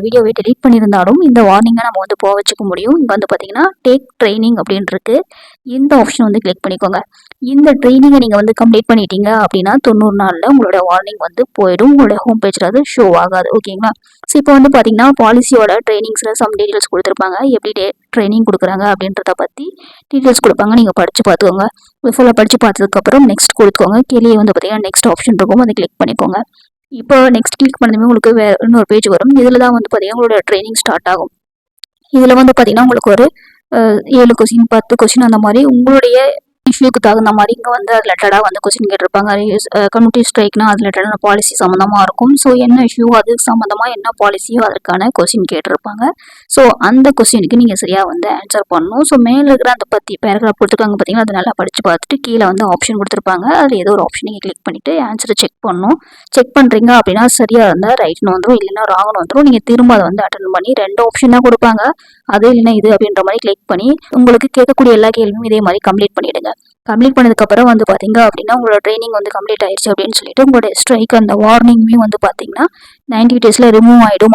வீடியோவை டெலீட் பண்ணியிருந்தாலும் இந்த வார்னிங்கை நம்ம வந்து போக வச்சுக்க முடியும். இங்கே வந்து பார்த்தீங்கன்னா டேக் ட்ரைனிங் அப்படின்னு இருக்கு. இந்த ஆப்ஷன் வந்து கிளிக் பண்ணிக்கோங்க. இந்த ட்ரைனிங்கை நீங்கள் வந்து கம்ப்ளீட் பண்ணிட்டீங்க அப்படின்னா 90 நாளில் உங்களோட வார்னிங் வந்து போயிடும். உங்களோட ஹோம் பேஜில் அது ஷோ ஆகாது. ஓகேங்களா? ஸோ இப்போ வந்து பார்த்தீங்கன்னா பாலிசியோட ட்ரைனிங்ஸில் சம் டீட்டெயில்ஸ் கொடுத்துருப்பாங்க. எப்படி ட்ரைனிங் கொடுக்குறாங்க அப்படின்றத பற்றி டீட்டெயில்ஸ் கொடுப்பாங்க. நீங்கள் படித்து பார்த்துக்கோங்க. ஃபுல்லாக படித்து பார்த்ததுக்கப்புறம் நெக்ஸ்ட் கொடுத்துக்கோங்க. கீழே வந்து பார்த்தீங்கன்னா நெக்ஸ்ட் ஆப்ஷன் இருக்கும். அதை கிளிக் பண்ணிக்கோங்க. இப்போ நெக்ஸ்ட் கிளிக் பண்ணதுமே உங்களுக்கு வேறு இன்னொரு பேஜ் வரும். இதில் தான் வந்து பார்த்தீங்கன்னா உங்களோட ட்ரைனிங் ஸ்டார்ட் ஆகும். இதில் வந்து பார்த்தீங்கன்னா உங்களுக்கு ஒரு 7 கொஸ்டின் 10 கொஸ்டின் அந்த மாதிரி உங்களுடைய இஷ்யூக்கு தகுந்த மாதிரி இங்கே வந்து அது ரிலேட்டடாக வந்து கொஸ்டின் கேட்டிருப்பாங்க. கம்யூனிட்டி ஸ்ட்ரைக்னா அது ரிலேட்டடான பாலிசி சம்மந்தமாக இருக்கும். ஸோ என்ன இஷ்யூ அது சம்மந்தமாக என்ன பாலிசியோ அதற்கான கொஸ்டின் கேட்டிருப்பாங்க. ஸோ அந்த கொஸ்டினுக்கு நீங்கள் சரியாக வந்து ஆன்சர் பண்ணணும். ஸோ மேலே இருக்கிற அந்த பேராகிராஃப் கொடுத்துருக்காங்க பார்த்தீங்கன்னா அது நல்லா படித்து பார்த்துட்டு கீழே வந்து ஆப்ஷன் கொடுத்துருப்பாங்க. அதில் ஏதோ ஒரு ஆப்ஷன் நீங்கள் கிளிக் பண்ணிவிட்டு ஆன்சரை செக் பண்ணணும். செக் பண்ணுறீங்க அப்படின்னா சரியாக இருந்தால் ரைட்னு வந்துடும், இல்லைன்னா ராங்னு வந்துடும். நீங்கள் திரும்ப அதை வந்து அட்டன் பண்ணி 2 ஆப்ஷன் தான் கொடுப்பாங்க. அது இல்லைன்னா இது அப்படின்ற மாதிரி கிளிக் பண்ணி உங்களுக்கு கேட்கக்கூடிய எல்லா கேள்வியும் இதே மாதிரி கம்ப்ளீட் பண்ணிவிடுங்க. கம்ப்ளீட் பண்ணதுக்கப்புறம் வந்து பார்த்தீங்க அப்படின்னா உங்களோட ட்ரைனிங் வந்து கம்ப்ளீட் ஆயிடுச்சு அப்படின்னு சொல்லிட்டு உங்களோட ஸ்ட்ரைக் அந்த வார்னிங்குமே வந்து பார்த்தீங்கன்னா 90 டேஸில் ரிமூவ் ஆகிடும்